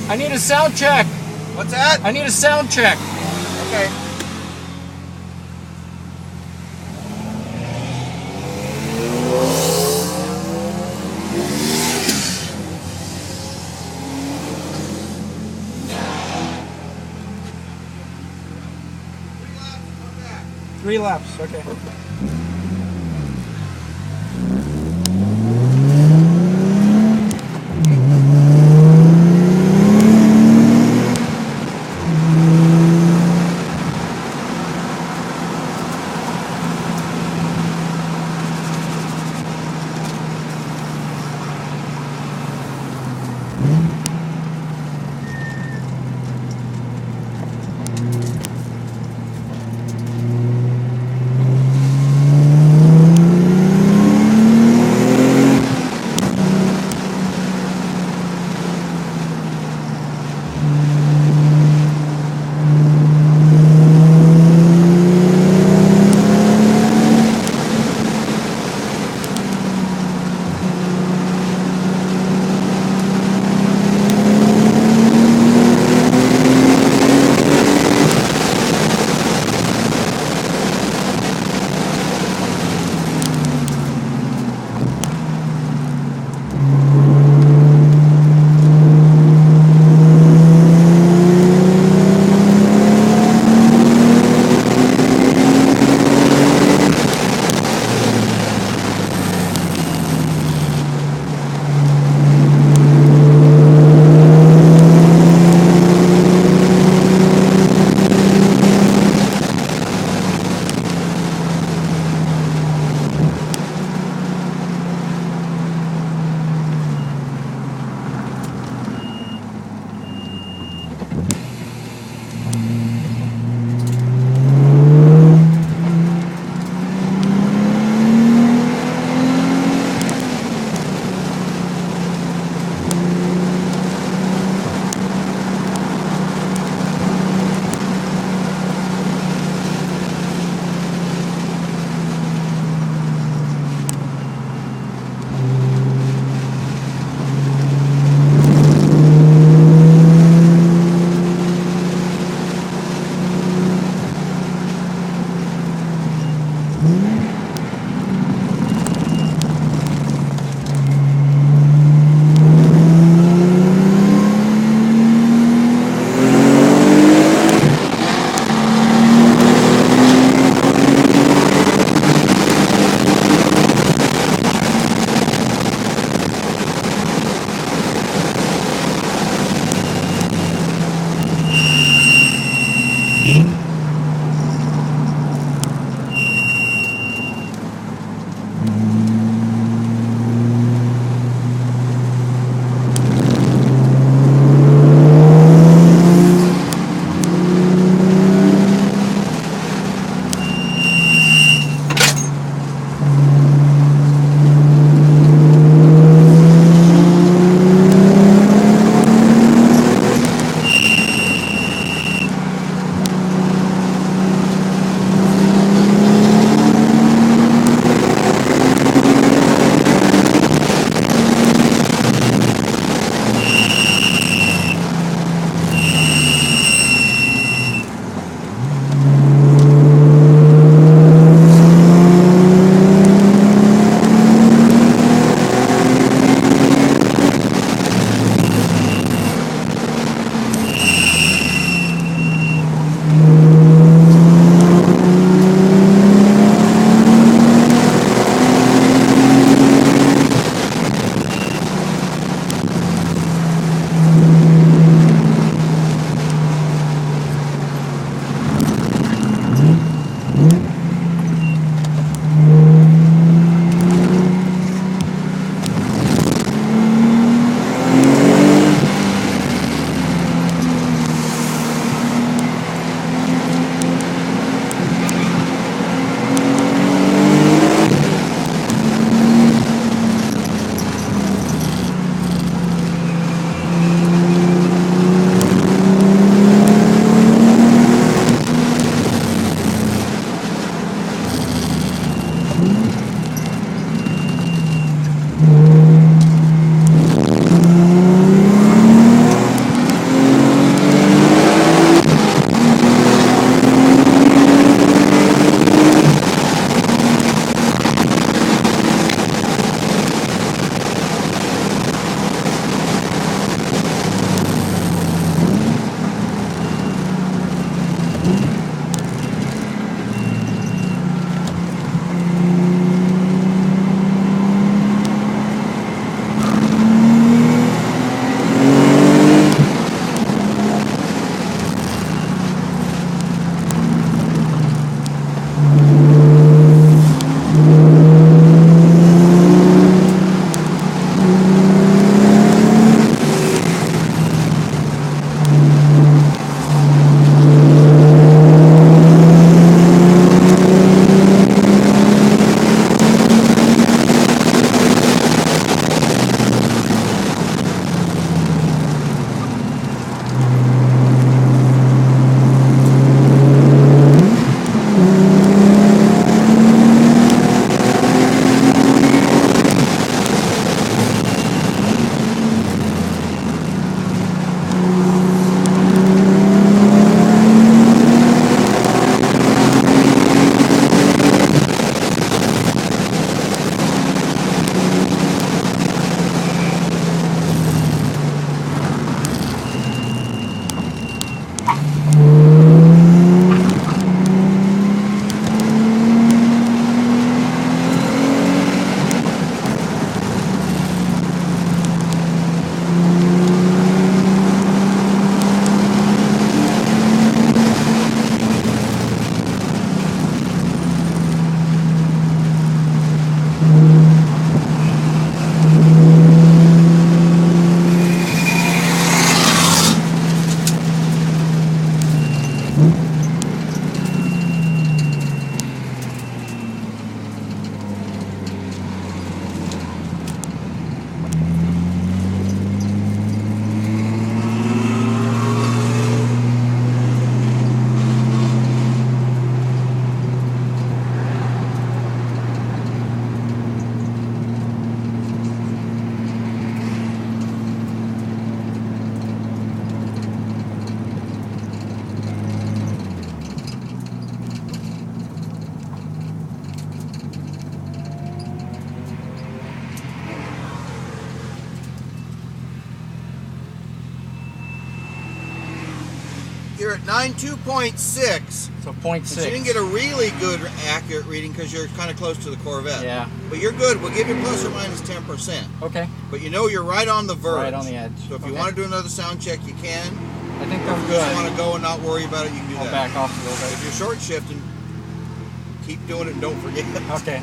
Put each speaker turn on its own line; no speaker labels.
I need a sound check.
What's that?
I need a sound check.
Okay.
Three laps, okay.
You're at 92.6.
So 0.6.
You didn't get a really good accurate reading because you're kind of close to the Corvette.
Yeah.
But you're good. We'll give you plus or minus 10%.
Okay.
But you know you're right on the verge.
Right on the edge.
So if you
Okay.
want to do another sound check, you can.
I think
If
I'm
you just
good.
want to go and not worry about it, you can do
I'll
that.
back off a little
If
bit.
you're short shifting, keep doing it and don't forget.
Okay.